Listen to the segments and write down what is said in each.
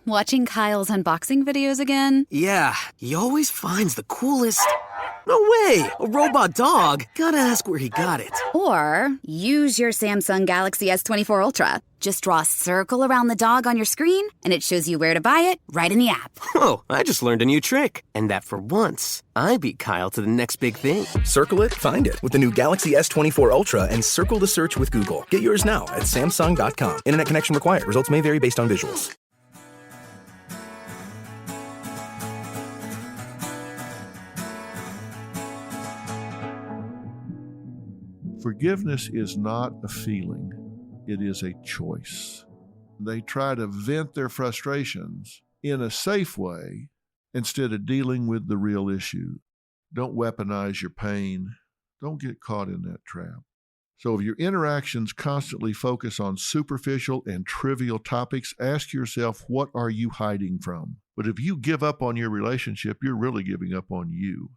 Watching Kyle's unboxing videos again? Yeah, he always finds the coolest... No way! A robot dog? Gotta ask where he got it. Or use your Samsung Galaxy S24 Ultra. Just draw a circle around the dog on your screen, and it shows you where to buy it right in the app. Whoa, I just learned a new trick. And that for once, I beat Kyle to the next big thing. Circle it, find it with the new Galaxy S24 Ultra and circle the search with Google. Get yours now at Samsung.com. Internet connection required. Results may vary based on visuals. Forgiveness is not a feeling, it is a choice. They try to vent their frustrations in a safe way instead of dealing with the real issue. Don't weaponize your pain. Don't get caught in that trap. So if your interactions constantly focus on superficial and trivial topics, ask yourself, what are you hiding from? But if you give up on your relationship, you're really giving up on you.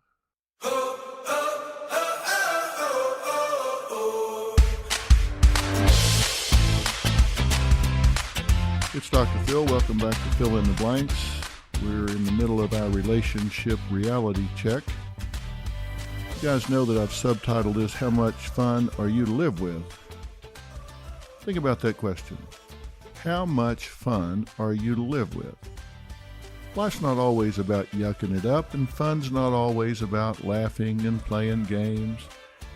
It's Dr. Phil. Welcome back to Fill in the Blanks. We're in the middle of our relationship reality check. You guys know that I've subtitled this, How Much Fun Are You to Live With? Think about that question. How much fun are you to live with? Life's not always about yucking it up, and fun's not always about laughing and playing games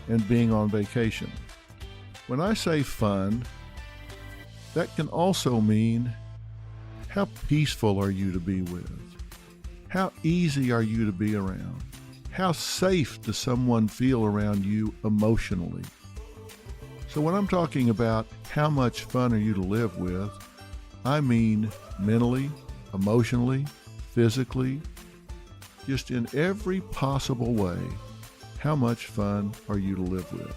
and being on vacation. When I say fun, that can also mean, how peaceful are you to be with? How easy are you to be around? How safe does someone feel around you emotionally? So when I'm talking about how much fun are you to live with, I mean mentally, emotionally, physically, just in every possible way, how much fun are you to live with?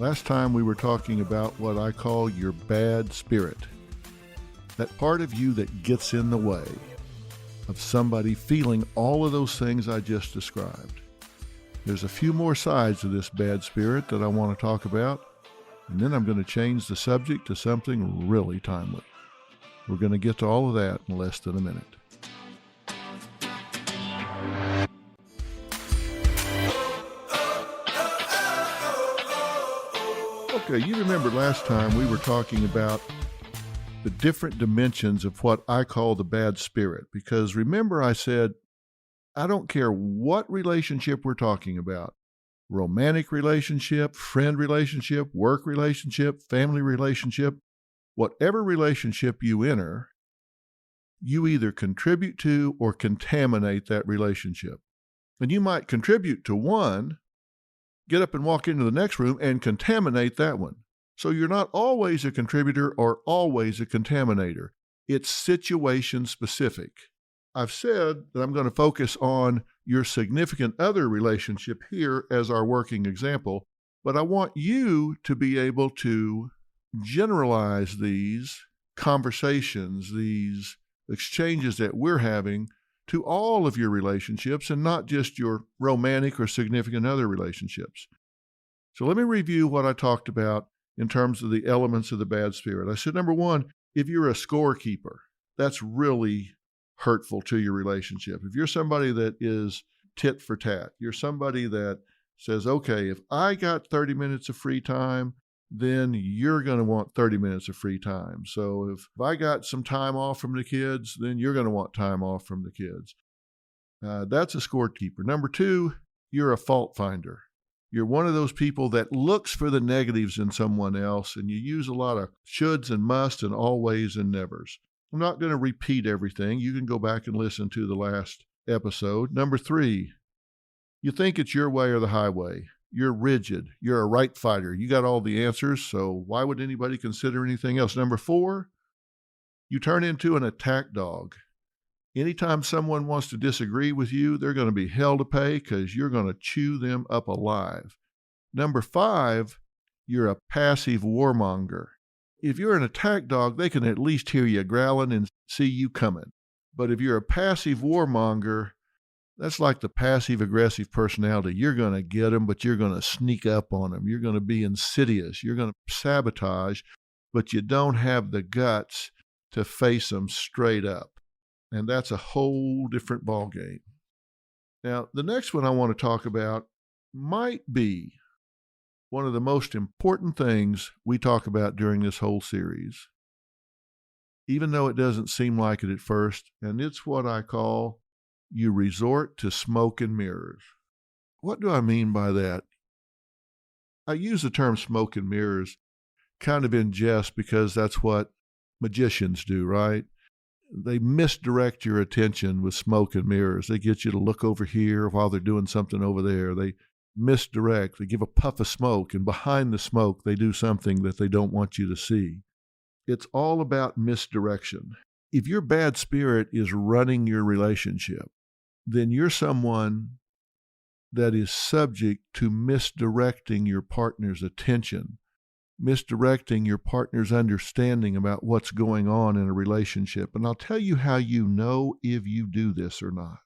Last time we were talking about what I call your bad spirit, that part of you that gets in the way of somebody feeling all of those things I just described. There's a few more sides of this bad spirit that I want to talk about, and then I'm going to change the subject to something really timely. We're going to get to all of that in less than a minute. Okay, you remember last time we were talking about the different dimensions of what I call the bad spirit, because remember I said, I don't care what relationship we're talking about, romantic relationship, friend relationship, work relationship, family relationship, whatever relationship you enter, you either contribute to or contaminate that relationship. And you might contribute to one, get up and walk into the next room and contaminate that one. So you're not always a contributor or always a contaminator. It's situation specific. I've said that I'm going to focus on your significant other relationship here as our working example, but I want you to be able to generalize these conversations, these exchanges that we're having to all of your relationships and not just your romantic or significant other relationships. So let me review what I talked about in terms of the elements of the bad spirit. I said, number one, if you're a scorekeeper, that's really hurtful to your relationship. If you're somebody that is tit for tat, you're somebody that says, okay, if I got 30 minutes of free time, then you're going to want 30 minutes of free time. So if I got some time off from the kids, then you're going to want time off from the kids. That's a scorekeeper. Number two, you're a fault finder. You're one of those people that looks for the negatives in someone else, and you use a lot of shoulds and musts and always and nevers. I'm not going to repeat everything. You can go back and listen to the last episode. Number three, you think it's your way or the highway. You're rigid. You're a right fighter. You got all the answers, so why would anybody consider anything else? Number four, you turn into an attack dog. Anytime someone wants to disagree with you, they're going to be hell to pay because you're going to chew them up alive. Number five, you're a passive warmonger. If you're an attack dog, they can at least hear you growling and see you coming. But if you're a passive warmonger, that's like the passive-aggressive personality. You're going to get them, but you're going to sneak up on them. You're going to be insidious. You're going to sabotage, but you don't have the guts to face them straight up. And that's a whole different ballgame. Now, the next one I want to talk about might be one of the most important things we talk about during this whole series, even though it doesn't seem like it at first, and it's what I call you resort to smoke and mirrors. What do I mean by that? I use the term smoke and mirrors kind of in jest because that's what magicians do, right? They misdirect your attention with smoke and mirrors. They get you to look over here while they're doing something over there. They misdirect. They give a puff of smoke, and behind the smoke, they do something that they don't want you to see. It's all about misdirection. If your bad spirit is running your relationship, then you're someone that is subject to misdirecting your partner's attention, misdirecting your partner's understanding about what's going on in a relationship. And I'll tell you how you know if you do this or not.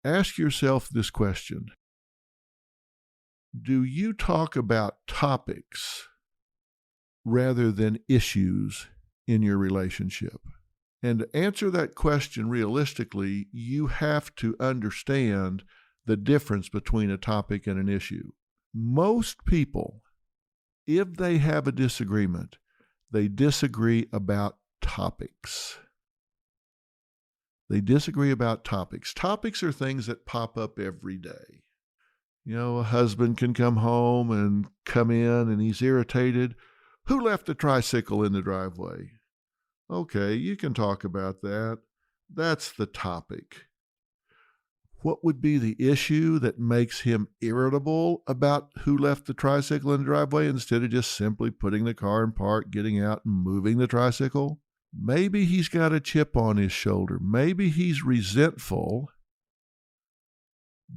Ask yourself this question. Do you talk about topics rather than issues in your relationship? And to answer that question realistically, you have to understand the difference between a topic and an issue. Most people, if they have a disagreement, they disagree about topics. They disagree about topics. Topics are things that pop up every day. You know, a husband can come home and come in and he's irritated. Who left the tricycle in the driveway? Okay, you can talk about that. That's the topic. What would be the issue that makes him irritable about who left the tricycle in the driveway instead of just simply putting the car in park, getting out and moving the tricycle? Maybe he's got a chip on his shoulder. Maybe he's resentful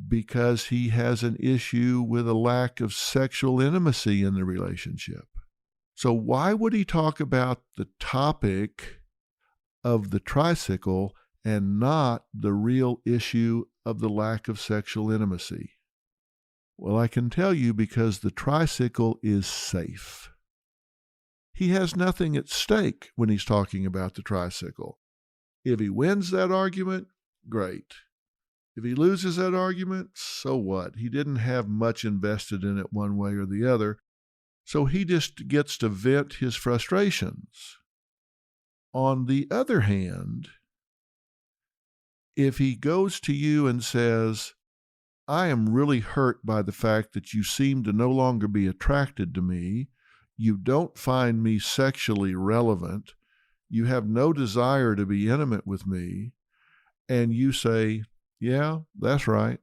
because he has an issue with a lack of sexual intimacy in the relationship. So why would he talk about the topic of the tricycle and not the real issue of the lack of sexual intimacy? Well, I can tell you because the tricycle is safe. He has nothing at stake when he's talking about the tricycle. If he wins that argument, great. If he loses that argument, so what? He didn't have much invested in it one way or the other, so he just gets to vent his frustrations. On the other hand, if he goes to you and says, I am really hurt by the fact that you seem to no longer be attracted to me, you don't find me sexually relevant, you have no desire to be intimate with me, and you say, yeah, that's right.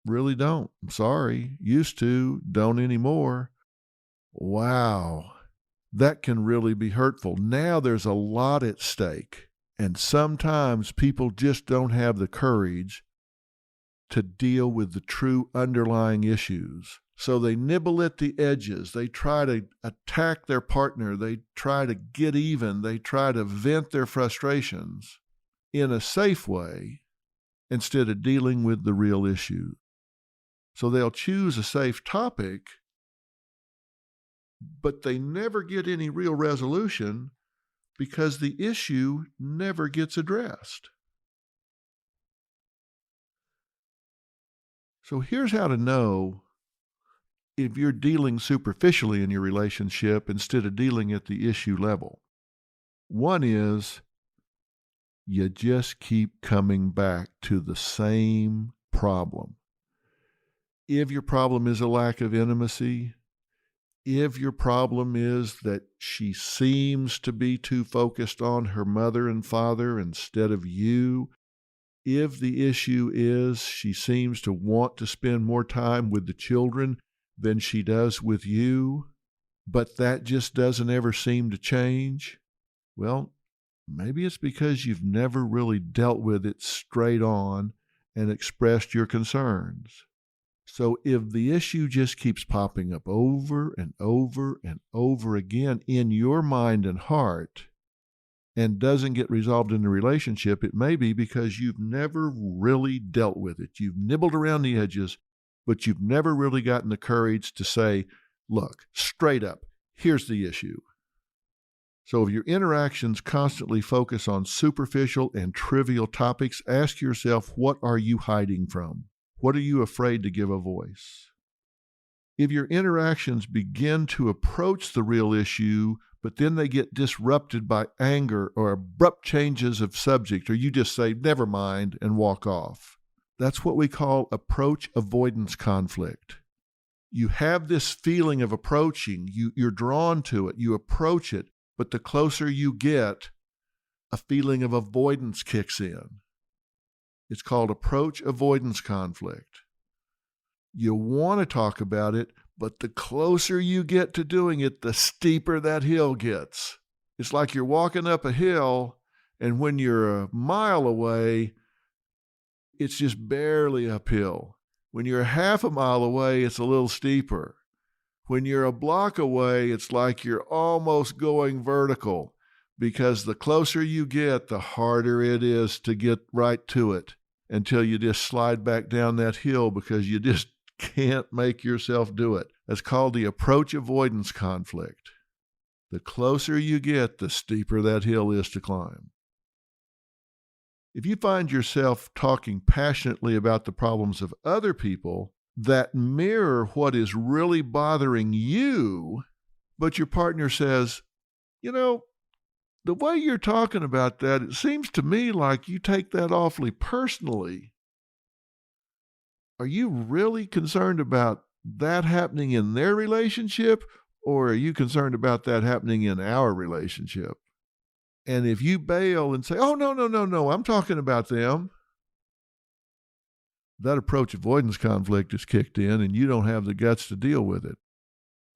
Really don't. I'm sorry. Used to, don't anymore. Wow. That can really be hurtful. Now there's a lot at stake. And sometimes people just don't have the courage to deal with the true underlying issues. So they nibble at the edges. They try to attack their partner. They try to get even. They try to vent their frustrations in a safe way instead of dealing with the real issue. So they'll choose a safe topic, but they never get any real resolution because the issue never gets addressed. So here's how to know if you're dealing superficially in your relationship instead of dealing at the issue level. One is you just keep coming back to the same problem. If your problem is a lack of intimacy, if your problem is that she seems to be too focused on her mother and father instead of you, if the issue is she seems to want to spend more time with the children than she does with you, but that just doesn't ever seem to change, well, maybe it's because you've never really dealt with it straight on and expressed your concerns. So if the issue just keeps popping up over and over and over again in your mind and heart and doesn't get resolved in the relationship, it may be because you've never really dealt with it. You've nibbled around the edges, but you've never really gotten the courage to say, look, straight up, here's the issue. So if your interactions constantly focus on superficial and trivial topics, ask yourself, what are you hiding from? What are you afraid to give a voice? If your interactions begin to approach the real issue, but then they get disrupted by anger or abrupt changes of subject, or you just say, never mind, and walk off, that's what we call approach avoidance conflict. You have this feeling of approaching, you're drawn to it, you approach it, but the closer you get, a feeling of avoidance kicks in. It's called approach avoidance conflict. You want to talk about it, but the closer you get to doing it, the steeper that hill gets. It's like you're walking up a hill, and when you're a mile away, it's just barely uphill. When you're half a mile away, it's a little steeper. When you're a block away, it's like you're almost going vertical, because the closer you get, the harder it is to get right to it until you just slide back down that hill because you just can't make yourself do it. That's called the approach avoidance conflict. The closer you get, the steeper that hill is to climb. If you find yourself talking passionately about the problems of other people that mirror what is really bothering you, but your partner says, the way you're talking about that, it seems to me like you take that awfully personally. Are you really concerned about that happening in their relationship, or are you concerned about that happening in our relationship? And if you bail and say, oh, no, I'm talking about them, that approach avoidance conflict is kicked in and you don't have the guts to deal with it.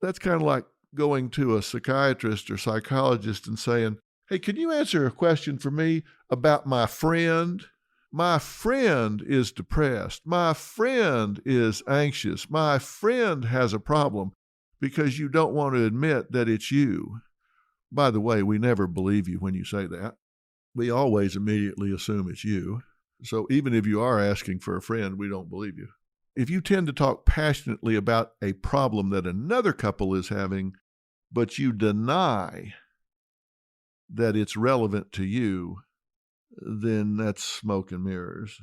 That's kind of like going to a psychiatrist or psychologist and saying, hey, can you answer a question for me about my friend? My friend is depressed. My friend is anxious. My friend has a problem, because you don't want to admit that it's you. By the way, we never believe you when you say that. We always immediately assume it's you. So even if you are asking for a friend, we don't believe you. If you tend to talk passionately about a problem that another couple is having, but you deny that it's relevant to you, then that's smoke and mirrors.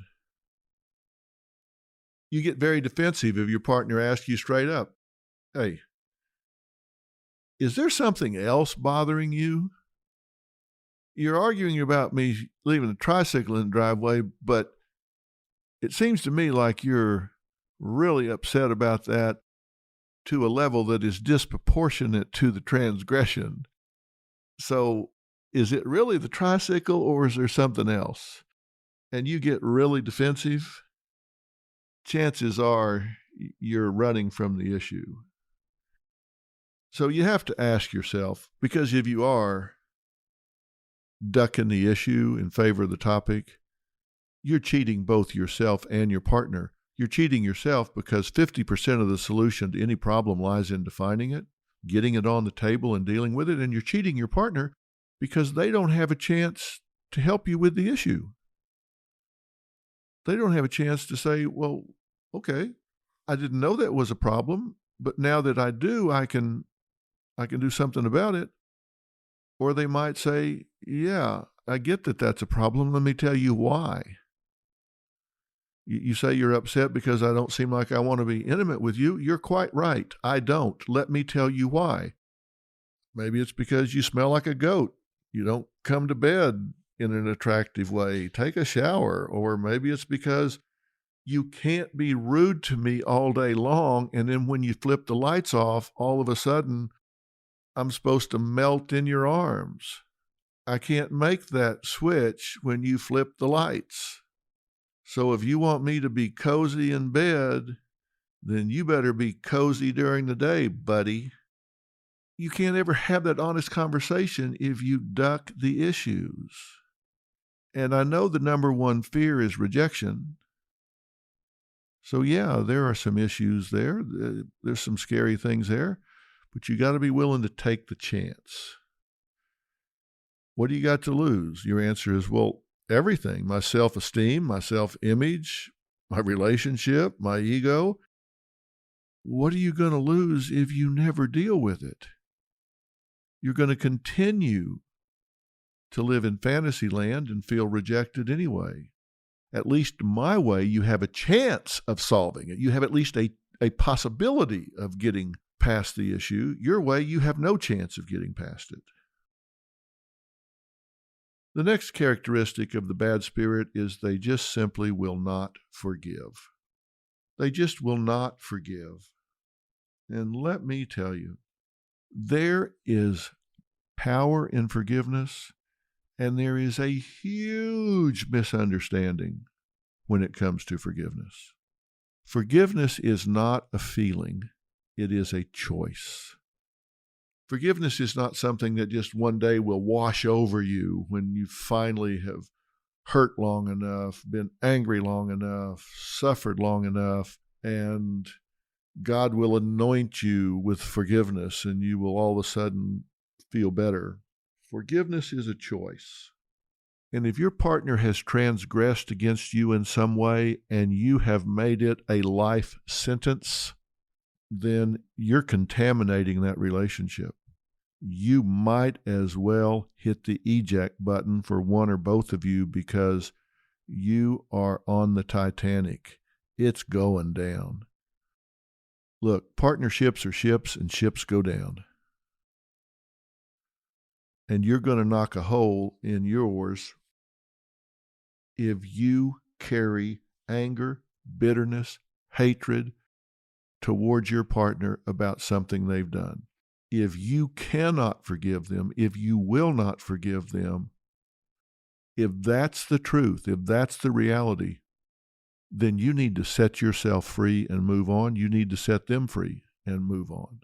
You get very defensive if your partner asks you straight up, hey, is there something else bothering you? You're arguing about me leaving a tricycle in the driveway, but it seems to me like you're really upset about that to a level that is disproportionate to the transgression. So is it really the tricycle, or is there something else? And you get really defensive, chances are you're running from the issue. So you have to ask yourself, because if you are ducking the issue in favor of the topic, you're cheating both yourself and your partner. You're cheating yourself because 50% of the solution to any problem lies in defining it, getting it on the table and dealing with it, and you're cheating your partner because they don't have a chance to help you with the issue. They don't have a chance to say, well, okay, I didn't know that was a problem, but now that I do, I can do something about it. Or they might say, yeah, I get that that's a problem. Let me tell you why. You say you're upset because I don't seem like I want to be intimate with you. You're quite right. I don't. Let me tell you why. Maybe it's because you smell like a goat. You don't come to bed in an attractive way. Take a shower. Or maybe it's because you can't be rude to me all day long, and then when you flip the lights off, all of a sudden, I'm supposed to melt in your arms. I can't make that switch when you flip the lights. So if you want me to be cozy in bed, then you better be cozy during the day, buddy. You can't ever have that honest conversation if you duck the issues. And I know the number one fear is rejection. So yeah, there are some issues there. There's some scary things there, but you got to be willing to take the chance. What do you got to lose? Your answer is, well, everything. My self-esteem, my self-image, my relationship, my ego. What are you going to lose if you never deal with it? You're going to continue to live in fantasy land and feel rejected anyway. At least my way, you have a chance of solving it. You have at least a possibility of getting past the issue. Your way, you have no chance of getting past it. The next characteristic of the bad spirit is they just simply will not forgive. They just will not forgive. And let me tell you, there is power in forgiveness, and there is a huge misunderstanding when it comes to forgiveness. Forgiveness is not a feeling, it is a choice. Forgiveness is not something that just one day will wash over you when you finally have hurt long enough, been angry long enough, suffered long enough, and God will anoint you with forgiveness and you will all of a sudden feel better. Forgiveness is a choice. And if your partner has transgressed against you in some way and you have made it a life sentence, then you're contaminating that relationship. You might as well hit the eject button for one or both of you because you are on the Titanic. It's going down. Look, partnerships are ships and ships go down. And you're going to knock a hole in yours if you carry anger, bitterness, hatred towards your partner about something they've done. If you cannot forgive them, if you will not forgive them, if that's the truth, if that's the reality, then you need to set yourself free and move on. You need to set them free and move on.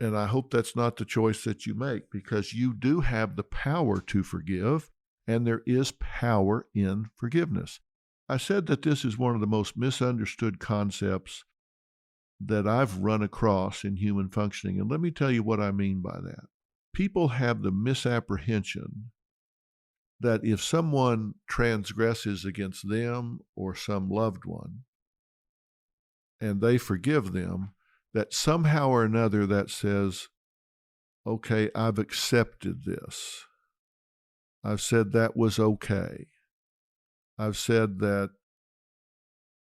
And I hope that's not the choice that you make, because you do have the power to forgive, and there is power in forgiveness. I said that this is one of the most misunderstood concepts that I've run across in human functioning. And let me tell you what I mean by that. People have the misapprehension that if someone transgresses against them or some loved one, and they forgive them, that somehow or another that says, okay, I've accepted this. I've said that was okay. I've said that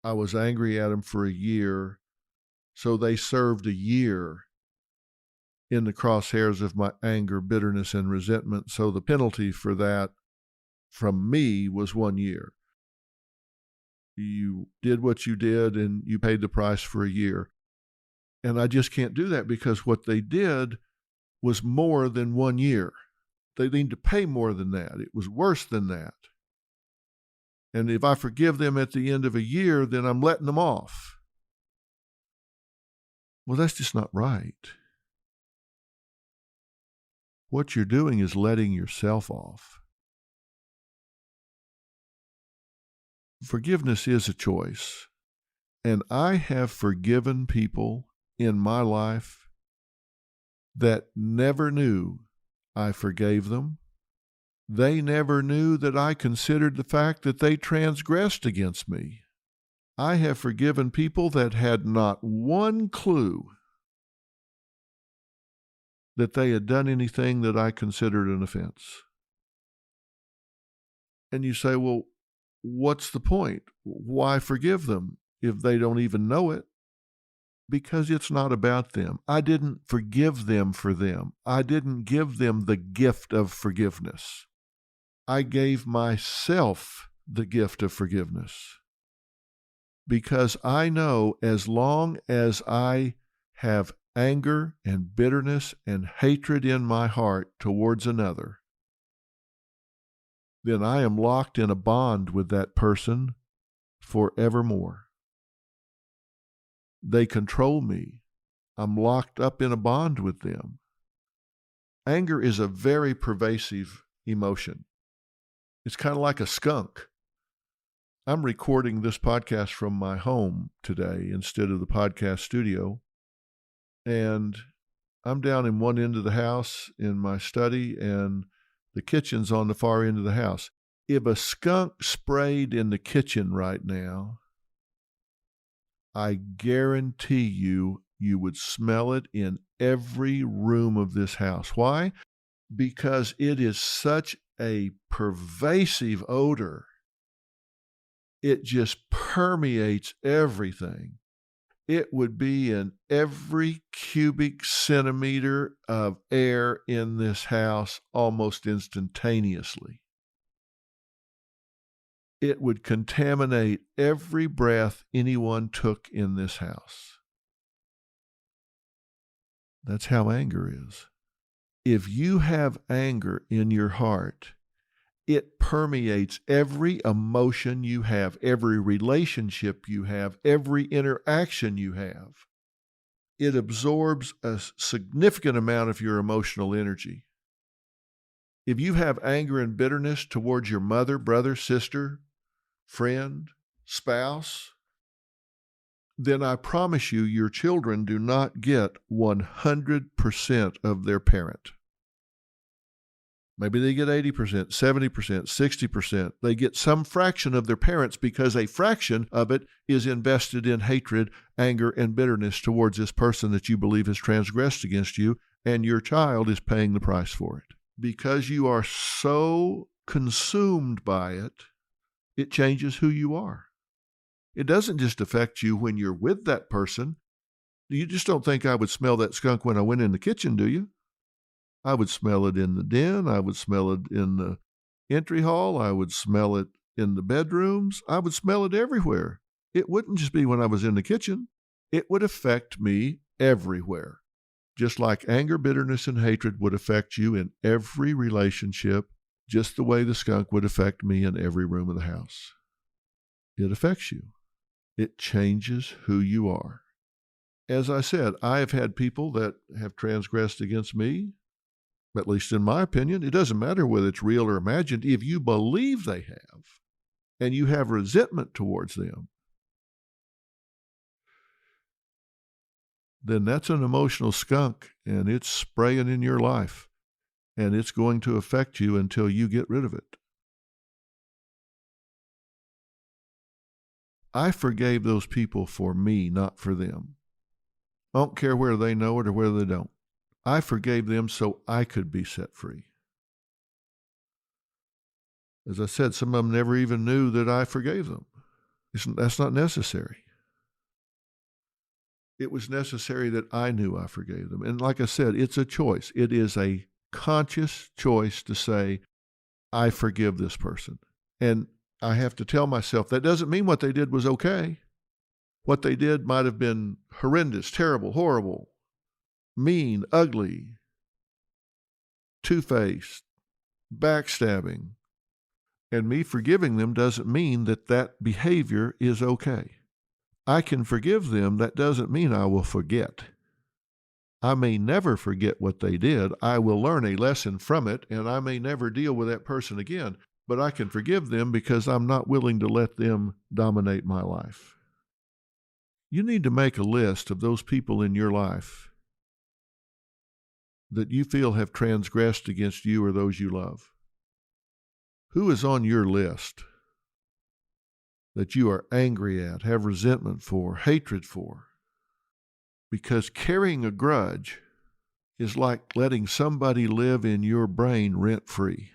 I was angry at them for a year, so they served a year in the crosshairs of my anger, bitterness, and resentment. So the penalty for that from me was 1 year. You did what you did and you paid the price for a year. And I just can't do that, because what they did was more than 1 year. They need to pay more than that. It was worse than that. And if I forgive them at the end of a year, then I'm letting them off. Well, that's just not right. What you're doing is letting yourself off. Forgiveness is a choice. And I have forgiven people in my life that never knew I forgave them. They never knew that I considered the fact that they transgressed against me. I have forgiven people that had not one clue that they had done anything that I considered an offense. And you say, well, what's the point? Why forgive them if they don't even know it? Because it's not about them. I didn't forgive them for them. I didn't give them the gift of forgiveness. I gave myself the gift of forgiveness. Because I know as long as I have anger and bitterness and hatred in my heart towards another, then I am locked in a bond with that person forevermore. They control me. I'm locked up in a bond with them. Anger is a very pervasive emotion. It's kind of like a skunk. I'm recording this podcast from my home today instead of the podcast studio. And I'm down in one end of the house in my study, and the kitchen's on the far end of the house. If a skunk sprayed in the kitchen right now, I guarantee you You would smell it in every room of this house. Why? Because it is such a pervasive odor. It just permeates everything. It would be in every cubic centimeter of air in this house almost instantaneously. It would contaminate every breath anyone took in this house. That's how anger is. If you have anger in your heart, it permeates every emotion you have, every relationship you have, every interaction you have. It absorbs a significant amount of your emotional energy. If you have anger and bitterness towards your mother, brother, sister, friend, spouse, then I promise you your children do not get 100% of their parent. Maybe they get 80%, 70%, 60%. They get some fraction of their parents because a fraction of it is invested in hatred, anger, and bitterness towards this person that you believe has transgressed against you, and your child is paying the price for it. Because you are so consumed by it, it changes who you are. It doesn't just affect you when you're with that person. You just don't think I would smell that skunk when I went in the kitchen, do you? I would smell it in the den. I would smell it in the entry hall. I would smell it in the bedrooms. I would smell it everywhere. It wouldn't just be when I was in the kitchen. It would affect me everywhere. Just like anger, bitterness, and hatred would affect you in every relationship, just the way the skunk would affect me in every room of the house. It affects you. It changes who you are. As I said, I have had people that have transgressed against me, at least in my opinion. It doesn't matter whether it's real or imagined. If you believe they have, and you have resentment towards them, then that's an emotional skunk, and it's spraying in your life, and it's going to affect you until you get rid of it. I forgave those people for me, not for them. I don't care whether they know it or whether they don't. I forgave them so I could be set free. As I said, some of them never even knew that I forgave them. That's not necessary. It was necessary that I knew I forgave them. And like I said, it's a choice. It is a conscious choice to say, I forgive this person. And I have to tell myself that doesn't mean what they did was okay. What they did might have been horrendous, terrible, horrible, mean, ugly, two-faced, backstabbing. And me forgiving them doesn't mean that that behavior is okay. I can forgive them. That doesn't mean I will forget. I may never forget what they did. I will learn a lesson from it, and I may never deal with that person again. But I can forgive them because I'm not willing to let them dominate my life. You need to make a list of those people in your life that you feel have transgressed against you or those you love. Who is on your list that you are angry at, have resentment for, hatred for? Because carrying a grudge is like letting somebody live in your brain rent-free.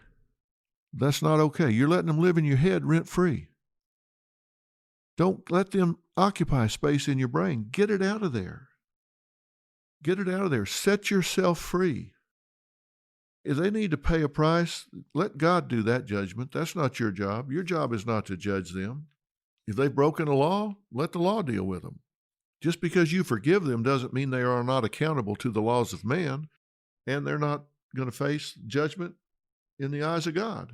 That's not okay. You're letting them live in your head rent-free. Don't let them occupy space in your brain. Get it out of there. Get it out of there. Set yourself free. If they need to pay a price, let God do that judgment. That's not your job. Your job is not to judge them. If they've broken a law, let the law deal with them. Just because you forgive them doesn't mean they are not accountable to the laws of man, and they're not going to face judgment in the eyes of God.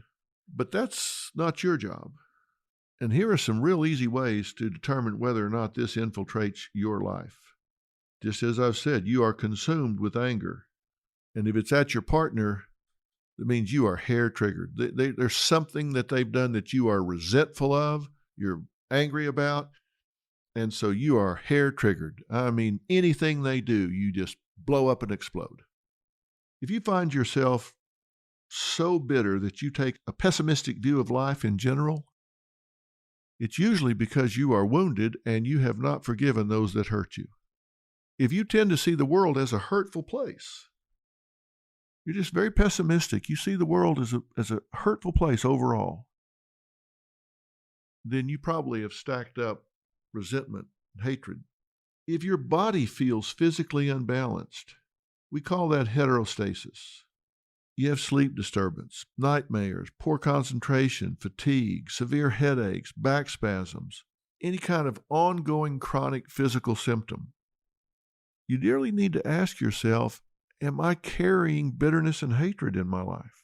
But that's not your job. And here are some real easy ways to determine whether or not this infiltrates your life. Just as I've said, you are consumed with anger. And if it's at your partner, it means you are hair-triggered. There's something that they've done that you are resentful of, you're angry about, and so you are hair-triggered. I mean, anything they do, you just blow up and explode. If you find yourself so bitter that you take a pessimistic view of life in general, it's usually because you are wounded and you have not forgiven those that hurt you. If you tend to see the world as a hurtful place, you're just very pessimistic. You see the world as a hurtful place overall. Then you probably have stacked up resentment and hatred. If your body feels physically unbalanced, we call that heterostasis. You have sleep disturbance, nightmares, poor concentration, fatigue, severe headaches, back spasms, any kind of ongoing chronic physical symptom. You dearly need to ask yourself, am I carrying bitterness and hatred in my life?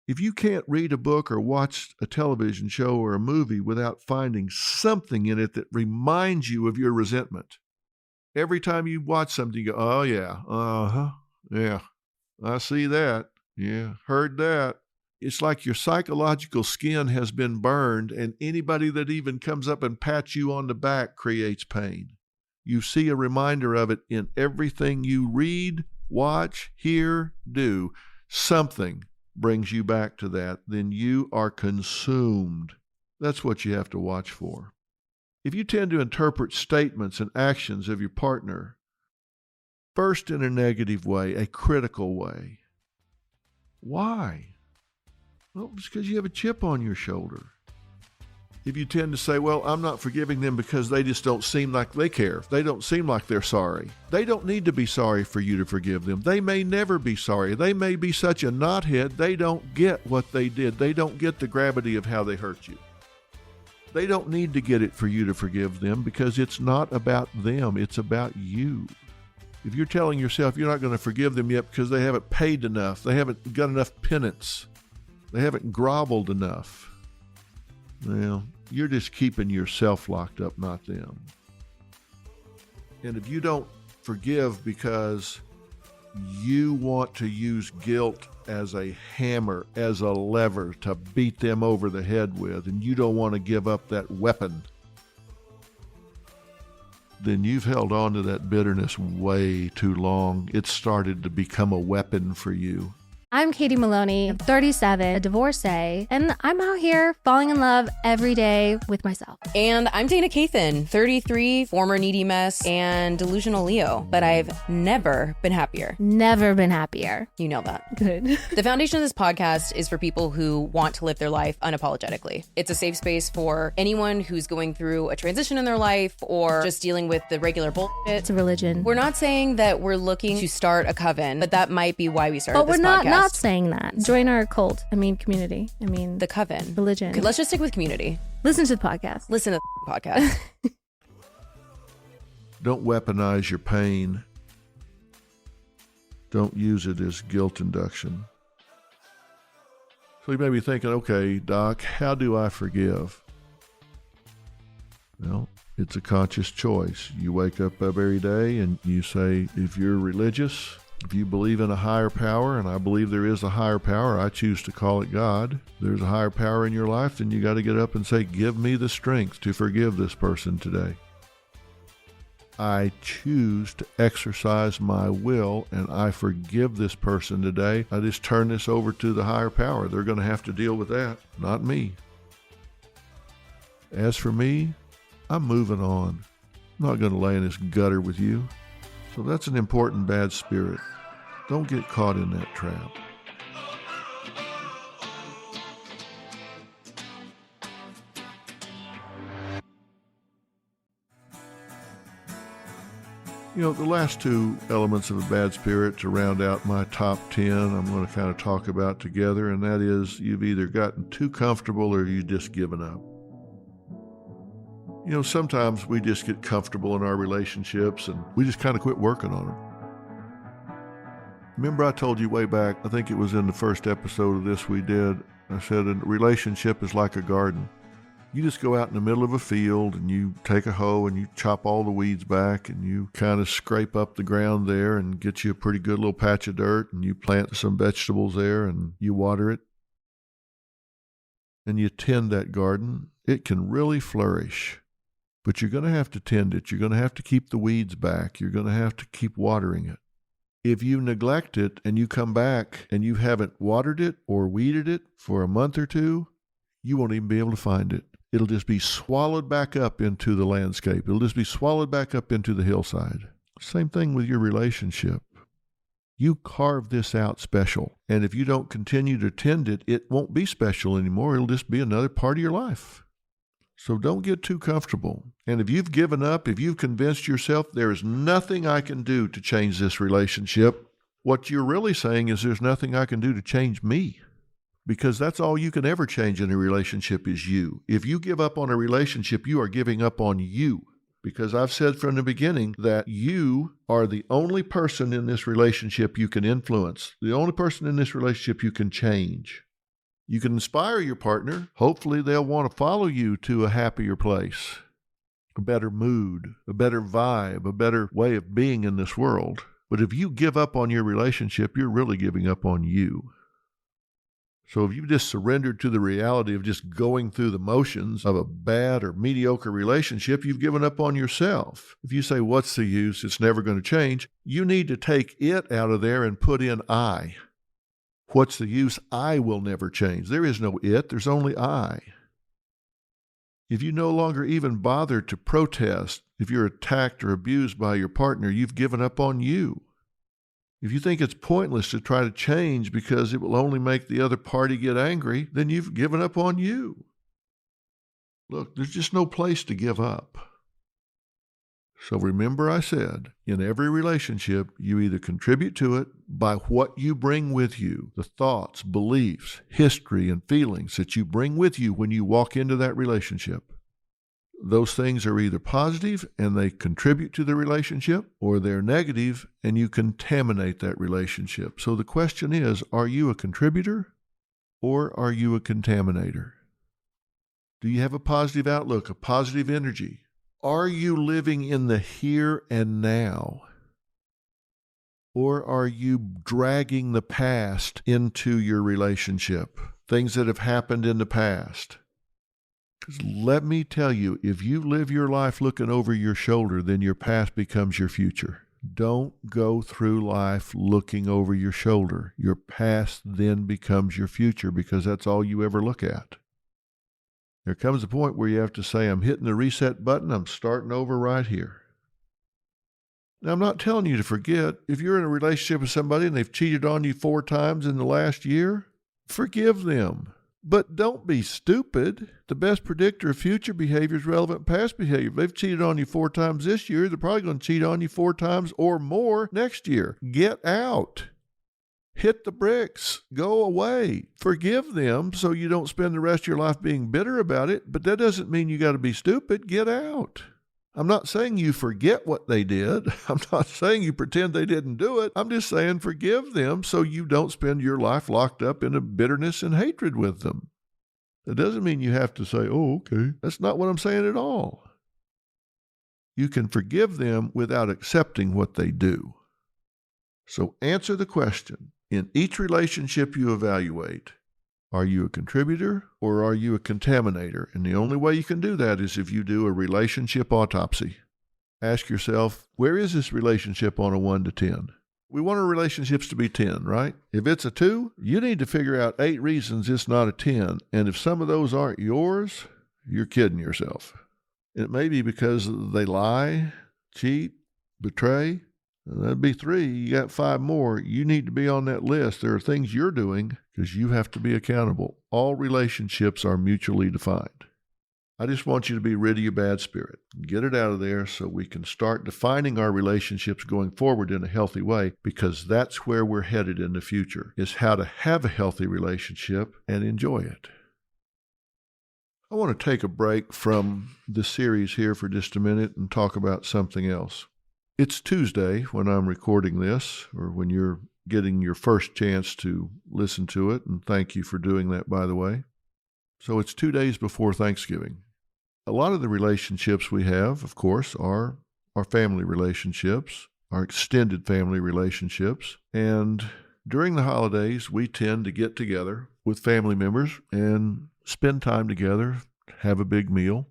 If you can't read a book or watch a television show or a movie without finding something in it that reminds you of your resentment, every time you watch something, you go, oh yeah, yeah, I see that, yeah, heard that. It's like your psychological skin has been burned, and anybody that even comes up and pats you on the back creates pain. You see a reminder of it in everything you read, watch, hear, do. Something brings you back to that, then you are consumed. That's what you have to watch for. If you tend to interpret statements and actions of your partner, first in a negative way, a critical way, why? Well, it's because you have a chip on your shoulder. If you tend to say, well, I'm not forgiving them because they just don't seem like they care. They don't seem like they're sorry. They don't need to be sorry for you to forgive them. They may never be sorry. They may be such a knothead, they don't get what they did. They don't get the gravity of how they hurt you. They don't need to get it for you to forgive them because it's not about them. It's about you. If you're telling yourself you're not going to forgive them yet because they haven't paid enough, they haven't got enough penance, they haven't groveled enough, well, you're just keeping yourself locked up, not them. And if you don't forgive because you want to use guilt as a hammer, as a lever to beat them over the head with, and you don't want to give up that weapon, then you've held on to that bitterness way too long. It's started to become a weapon for you. I'm Katie Maloney, I'm 37, a divorcee, and I'm out here falling in love every day with myself. And I'm Dana Cathan, 33, former needy mess, and delusional Leo, but I've never been happier. Never been happier. You know that. Good. The foundation of this podcast is for people who want to live their life unapologetically. It's a safe space for anyone who's going through a transition in their life or just dealing with the regular bullshit. It's a religion. We're not saying that we're looking to start a coven, but that might be why we started this podcast. But we're not saying that. Join our cult. Community. The coven. Religion. Okay, let's just stick with community. Listen to the podcast. Listen to the podcast. Don't weaponize your pain. Don't use it as guilt induction. So you may be thinking, okay, Doc, how do I forgive? Well, it's a conscious choice. You wake up every day and you say, if you're religious, if you believe in a higher power, and I believe there is a higher power, I choose to call it God. There's a higher power in your life, then you got to get up and say, give me the strength to forgive this person today. I choose to exercise my will, and I forgive this person today. I just turn this over to the higher power. They're going to have to deal with that, not me. As for me, I'm moving on. I'm not going to lay in this gutter with you. So that's an important bad spirit. Don't get caught in that trap. You know, the last two elements of a bad spirit to round out my top 10, I'm going to kind of talk about together, and that is you've either gotten too comfortable or you've just given up. You know, sometimes we just get comfortable in our relationships and we just kind of quit working on them. Remember I told you way back, I think it was in the first episode of this we did, I said a relationship is like a garden. You just go out in the middle of a field and you take a hoe and you chop all the weeds back and you kind of scrape up the ground there and get you a pretty good little patch of dirt and you plant some vegetables there and you water it and you tend that garden. It can really flourish. But you're going to have to tend it. You're going to have to keep the weeds back. You're going to have to keep watering it. If you neglect it and you come back and you haven't watered it or weeded it for a month or two, you won't even be able to find it. It'll just be swallowed back up into the landscape. It'll just be swallowed back up into the hillside. Same thing with your relationship. You carve this out special. And if you don't continue to tend it, it won't be special anymore. It'll just be another part of your life. So don't get too comfortable. And if you've given up, if you've convinced yourself there is nothing I can do to change this relationship, what you're really saying is there's nothing I can do to change me. Because that's all you can ever change in a relationship is you. If you give up on a relationship, you are giving up on you. Because I've said from the beginning that you are the only person in this relationship you can influence, the only person in this relationship you can change. You can inspire your partner. Hopefully they'll want to follow you to a happier place, a better mood, a better vibe, a better way of being in this world. But if you give up on your relationship, you're really giving up on you. So if you've just surrendered to the reality of just going through the motions of a bad or mediocre relationship, you've given up on yourself. If you say, what's the use? It's never going to change. You need to take it out of there and put in I. What's the use? I will never change. There is no it. There's only I. If you no longer even bother to protest, if you're attacked or abused by your partner, you've given up on you. If you think it's pointless to try to change because it will only make the other party get angry, then you've given up on you. Look, there's just no place to give up. So remember I said, in every relationship, you either contribute to it by what you bring with you, the thoughts, beliefs, history, and feelings that you bring with you when you walk into that relationship. Those things are either positive and they contribute to the relationship, or they're negative and you contaminate that relationship. So the question is, are you a contributor or are you a contaminator? Do you have a positive outlook, a positive energy? Are you living in the here and now? Or are you dragging the past into your relationship? Things that have happened in the past. Because let me tell you, if you live your life looking over your shoulder, then your past becomes your future. Don't go through life looking over your shoulder. Your past then becomes your future because that's all you ever look at. There comes a point where you have to say, I'm hitting the reset button, I'm starting over right here. Now, I'm not telling you to forget. If you're in a relationship with somebody and they've cheated on you 4 times in the last year, forgive them. But don't be stupid. The best predictor of future behavior is relevant past behavior. If they've cheated on you 4 times this year, they're probably going to cheat on you 4 times or more next year. Get out. Hit the bricks. Go away. Forgive them so you don't spend the rest of your life being bitter about it, but that doesn't mean you got to be stupid. Get out. I'm not saying you forget what they did. I'm not saying you pretend they didn't do it. I'm just saying forgive them so you don't spend your life locked up in a bitterness and hatred with them. That doesn't mean you have to say, oh, okay. That's not what I'm saying at all. You can forgive them without accepting what they do. So answer the question. In each relationship you evaluate, are you a contributor or are you a contaminator? And the only way you can do that is if you do a relationship autopsy. Ask yourself, where is this relationship on a 1 to 10? We want our relationships to be 10, right? If it's a 2, you need to figure out 8 reasons it's not a 10. And if some of those aren't yours, you're kidding yourself. It may be because they lie, cheat, betray. That'd be 3. You got 5 more. You need to be on that list. There are things you're doing because you have to be accountable. All relationships are mutually defined. I just want you to be rid of your bad spirit. Get it out of there so we can start defining our relationships going forward in a healthy way, because that's where we're headed in the future, is how to have a healthy relationship and enjoy it. I want to take a break from the series here for just a minute and talk about something else. It's Tuesday when I'm recording this, or when you're getting your first chance to listen to it, and thank you for doing that, by the way. So it's 2 days before Thanksgiving. A lot of the relationships we have, of course, are our family relationships, our extended family relationships, and during the holidays, we tend to get together with family members and spend time together, have a big meal.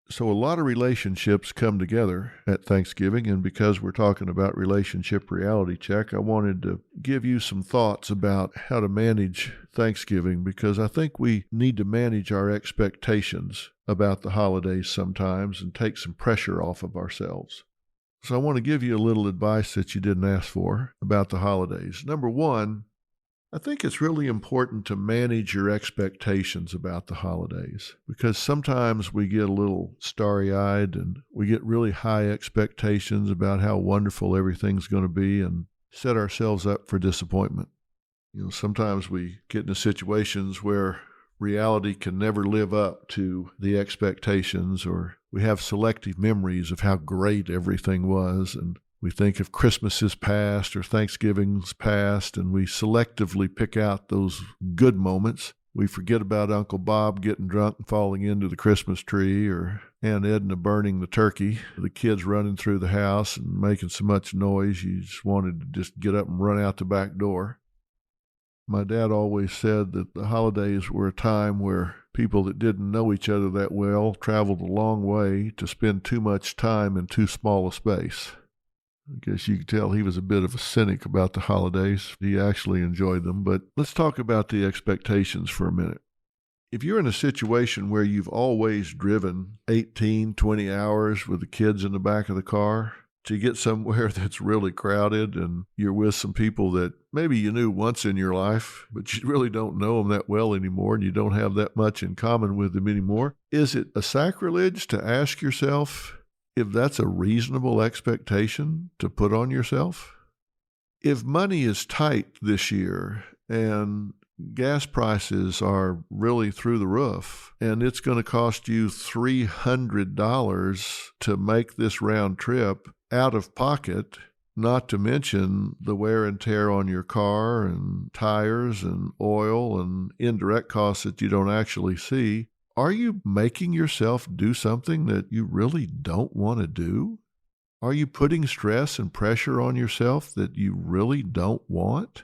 So a lot of relationships come together at Thanksgiving, and because we're talking about relationship reality check, I wanted to give you some thoughts about how to manage Thanksgiving, because I think we need to manage our expectations about the holidays sometimes and take some pressure off of ourselves. So I want to give you a little advice that you didn't ask for about the holidays. Number one, I think it's really important to manage your expectations about the holidays, because sometimes we get a little starry-eyed and we get really high expectations about how wonderful everything's going to be and set ourselves up for disappointment. Sometimes we get into situations where reality can never live up to the expectations, or we have selective memories of how great everything was, and we think of Christmases past or Thanksgiving's past, and we selectively pick out those good moments. We forget about Uncle Bob getting drunk and falling into the Christmas tree, or Aunt Edna burning the turkey, the kids running through the house and making so much noise you just wanted to just get up and run out the back door. My dad always said that the holidays were a time where people that didn't know each other that well traveled a long way to spend too much time in too small a space. I guess you could tell he was a bit of a cynic about the holidays. He actually enjoyed them. But let's talk about the expectations for a minute. If you're in a situation where you've always driven 18, 20 hours with the kids in the back of the car to get somewhere that's really crowded, and you're with some people that maybe you knew once in your life, but you really don't know them that well anymore, and you don't have that much in common with them anymore, is it a sacrilege to ask yourself if that's a reasonable expectation to put on yourself? If money is tight this year and gas prices are really through the roof, and it's going to cost you $300 to make this round trip out of pocket, not to mention the wear and tear on your car and tires and oil and indirect costs that you don't actually see, are you making yourself do something that you really don't want to do? Are you putting stress and pressure on yourself that you really don't want?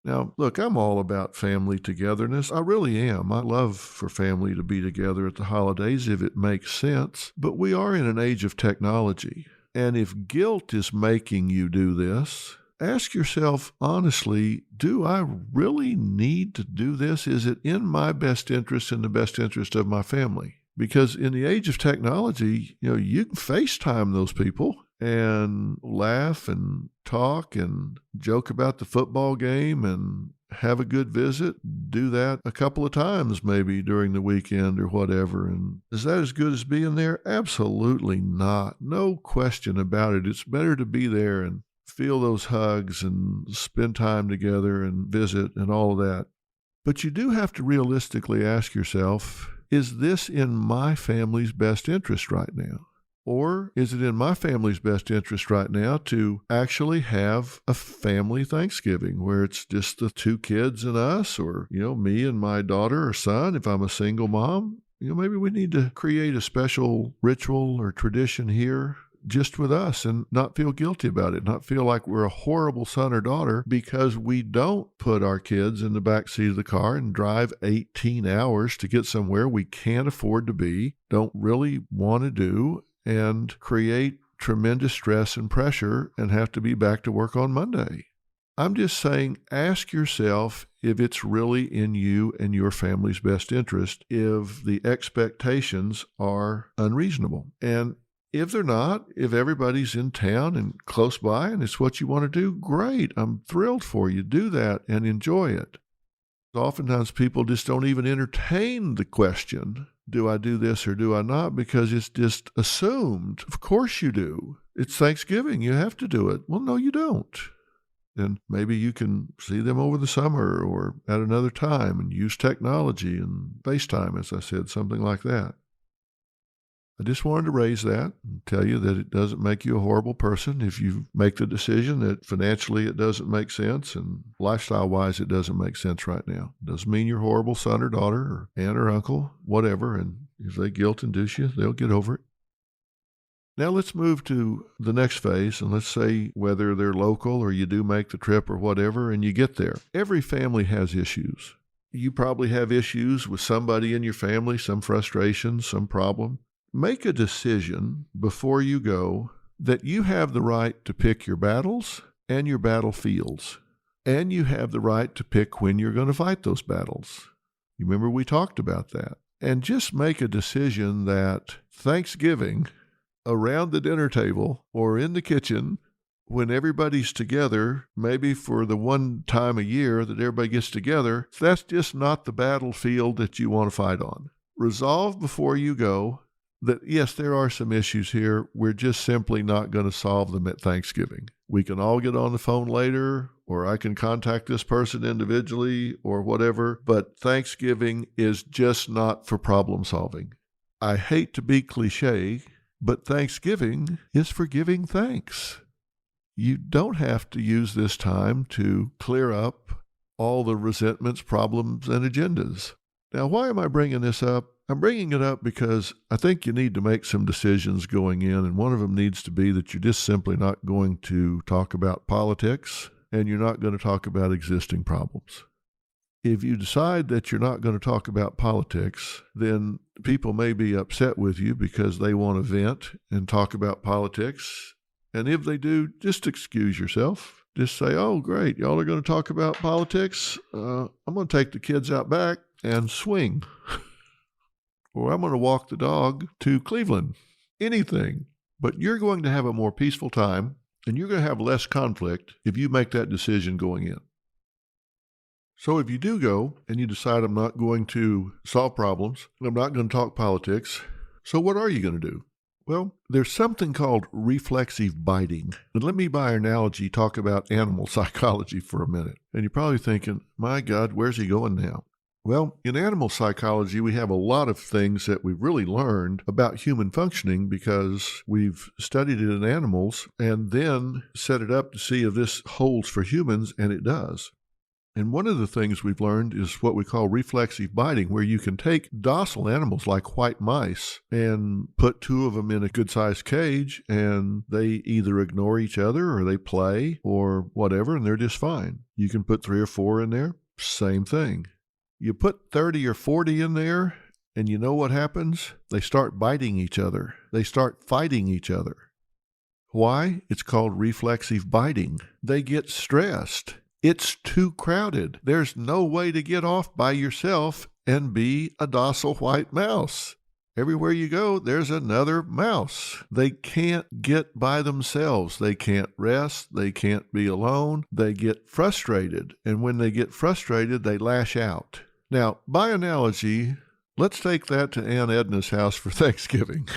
Now, look, I'm all about family togetherness. I really am. I love for family to be together at the holidays if it makes sense. But we are in an age of technology. And if guilt is making you do this, ask yourself honestly, do I really need to do this? Is it in my best interest and the best interest of my family? Because in the age of technology, you can FaceTime those people and laugh and talk and joke about the football game and have a good visit. Do that a couple of times maybe during the weekend or whatever. And is that as good as being there? Absolutely not. No question about it. It's better to be there and feel those hugs and spend time together and visit and all of that. But you do have to realistically ask yourself, is this in my family's best interest right now? Or is it in my family's best interest right now to actually have a family Thanksgiving where it's just the two kids and us, or, me and my daughter or son if I'm a single mom? Maybe we need to create a special ritual or tradition here just with us and not feel guilty about it, not feel like we're a horrible son or daughter because we don't put our kids in the back seat of the car and drive 18 hours to get somewhere we can't afford to be, don't really want to do, and create tremendous stress and pressure and have to be back to work on Monday. I'm just saying, ask yourself if it's really in you and your family's best interest, if the expectations are unreasonable. And if they're not, if everybody's in town and close by and it's what you want to do, great. I'm thrilled for you. Do that and enjoy it. Oftentimes people just don't even entertain the question, do I do this or do I not? Because it's just assumed. Of course you do. It's Thanksgiving. You have to do it. Well, no, you don't. And maybe you can see them over the summer or at another time and use technology and FaceTime, as I said, something like that. I just wanted to raise that and tell you that it doesn't make you a horrible person if you make the decision that financially it doesn't make sense and lifestyle-wise it doesn't make sense right now. It doesn't mean you're a horrible son or daughter or aunt or uncle, whatever, and if they guilt-induce you, they'll get over it. Now let's move to the next phase, and let's say whether they're local or you do make the trip or whatever, and you get there. Every family has issues. You probably have issues with somebody in your family, some frustration, some problem. Make a decision before you go that you have the right to pick your battles and your battlefields, and you have the right to pick when you're going to fight those battles. You remember we talked about that. And just make a decision that Thanksgiving around the dinner table or in the kitchen when everybody's together, maybe for the one time a year that everybody gets together, that's just not the battlefield that you want to fight on. Resolve before you go that, yes, there are some issues here. We're just simply not going to solve them at Thanksgiving. We can all get on the phone later, or I can contact this person individually or whatever, but Thanksgiving is just not for problem solving. I hate to be cliche, but Thanksgiving is for giving thanks. You don't have to use this time to clear up all the resentments, problems, and agendas. Now, why am I bringing this up? I'm bringing it up because I think you need to make some decisions going in, and one of them needs to be that you're just simply not going to talk about politics, and you're not going to talk about existing problems. If you decide that you're not going to talk about politics, then people may be upset with you because they want to vent and talk about politics. And if they do, just excuse yourself. Just say, oh, great, y'all are going to talk about politics? I'm going to take the kids out back and swing. Or I'm going to walk the dog to Cleveland. Anything. But you're going to have a more peaceful time, and you're going to have less conflict if you make that decision going in. So if you do go and you decide I'm not going to solve problems, and I'm not going to talk politics, so what are you going to do? Well, there's something called reflexive biting. And let me, by analogy, talk about animal psychology for a minute. And you're probably thinking, my God, where's he going now? Well, in animal psychology, we have a lot of things that we've really learned about human functioning because we've studied it in animals and then set it up to see if this holds for humans, and it does. And one of the things we've learned is what we call reflexive biting, where you can take docile animals like white mice and put two of them in a good-sized cage, and they either ignore each other or they play or whatever, and they're just fine. You can put 3 or 4 in there, same thing. You put 30 or 40 in there, and you know what happens? They start biting each other. They start fighting each other. Why? It's called reflexive biting. They get stressed. It's too crowded. There's no way to get off by yourself and be a docile white mouse. Everywhere you go, there's another mouse. They can't get by themselves. They can't rest. They can't be alone. They get frustrated. And when they get frustrated, they lash out. Now, by analogy, let's take that to Aunt Edna's house for Thanksgiving.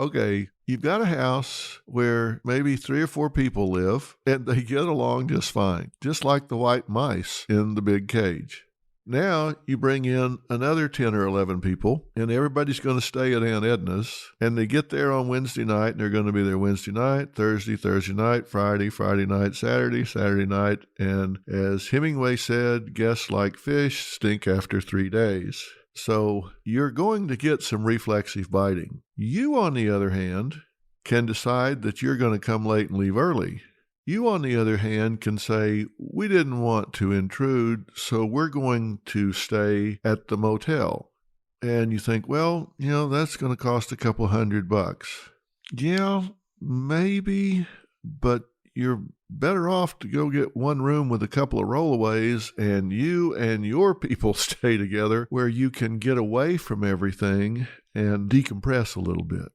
Okay, you've got a house where maybe 3 or 4 people live, and they get along just fine, just like the white mice in the big cage. Now you bring in another 10 or 11 people, and everybody's going to stay at Aunt Edna's, and they get there on Wednesday night, and they're going to be there Wednesday night, Thursday night, Friday night, Saturday night, and as Hemingway said, guests like fish stink after 3 days. So you're going to get some reflexive biting. You, on the other hand, can decide that you're going to come late and leave early. You, on the other hand, can say, we didn't want to intrude, so we're going to stay at the motel. And you think, well, that's going to cost a couple $100. Yeah, maybe, but you're better off to go get one room with a couple of rollaways, and you and your people stay together where you can get away from everything and decompress a little bit.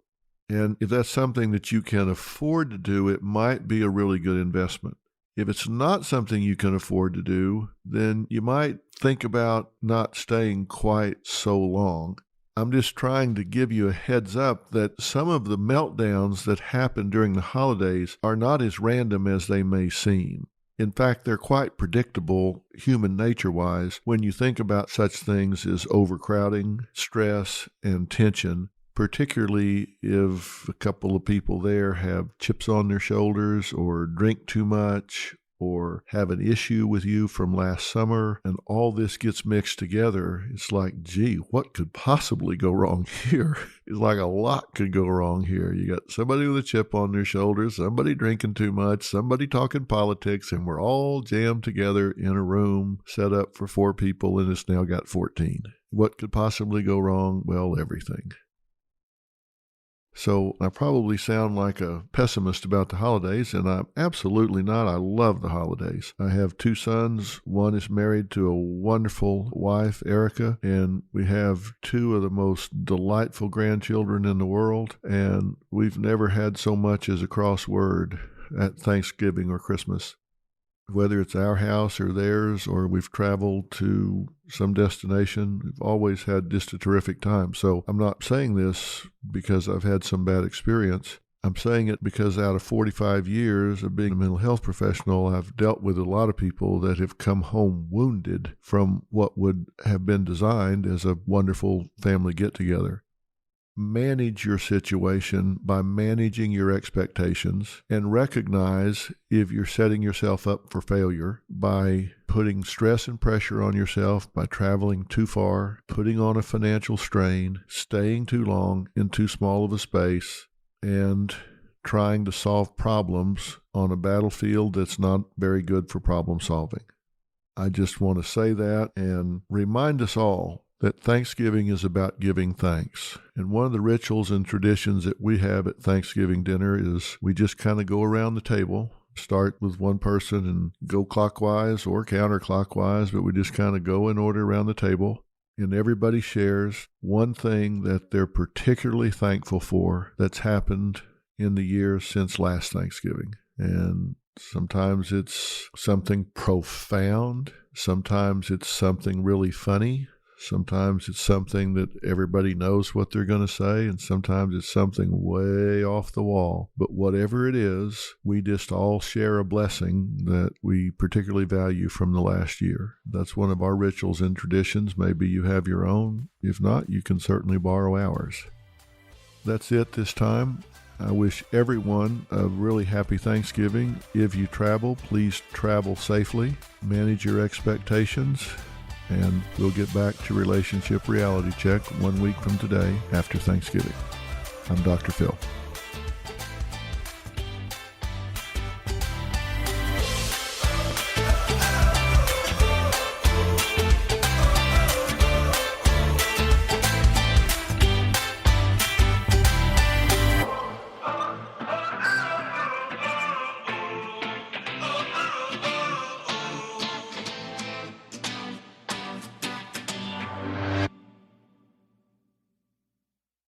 And if that's something that you can afford to do, it might be a really good investment. If it's not something you can afford to do, then you might think about not staying quite so long. I'm just trying to give you a heads up that some of the meltdowns that happen during the holidays are not as random as they may seem. In fact, they're quite predictable human nature-wise when you think about such things as overcrowding, stress, and tension, particularly if a couple of people there have chips on their shoulders or drink too much or have an issue with you from last summer, and all this gets mixed together. It's like, gee, what could possibly go wrong here? It's like a lot could go wrong here. You got somebody with a chip on their shoulders, somebody drinking too much, somebody talking politics, and we're all jammed together in a room set up for 4 people, and it's now got 14. What could possibly go wrong? Well, everything. So I probably sound like a pessimist about the holidays, and I'm absolutely not. I love the holidays. I have 2 sons. One is married to a wonderful wife, Erica, and we have 2 of the most delightful grandchildren in the world, and we've never had so much as a crossword at Thanksgiving or Christmas. Whether it's our house or theirs, or we've traveled to some destination, we've always had just a terrific time. So I'm not saying this because I've had some bad experience. I'm saying it because out of 45 years of being a mental health professional, I've dealt with a lot of people that have come home wounded from what would have been designed as a wonderful family get-together. Manage your situation by managing your expectations, and recognize if you're setting yourself up for failure by putting stress and pressure on yourself by traveling too far, putting on a financial strain, staying too long in too small of a space, and trying to solve problems on a battlefield that's not very good for problem solving. I just want to say that and remind us all that Thanksgiving is about giving thanks. And one of the rituals and traditions that we have at Thanksgiving dinner is we just kind of go around the table, start with one person and go clockwise or counterclockwise, but we just kind of go in order around the table. And everybody shares one thing that they're particularly thankful for that's happened in the years since last Thanksgiving. And sometimes it's something profound. Sometimes it's something really funny. Sometimes it's something that everybody knows what they're going to say, and sometimes it's something way off the wall. But whatever it is, we just all share a blessing that we particularly value from the last year. That's one of our rituals and traditions. Maybe you have your own. If not, you can certainly borrow ours. That's it this time. I wish everyone a really happy Thanksgiving. If you travel, please travel safely. Manage your expectations. And we'll get back to Relationship Reality Check 1 week from today after Thanksgiving. I'm Dr. Phil.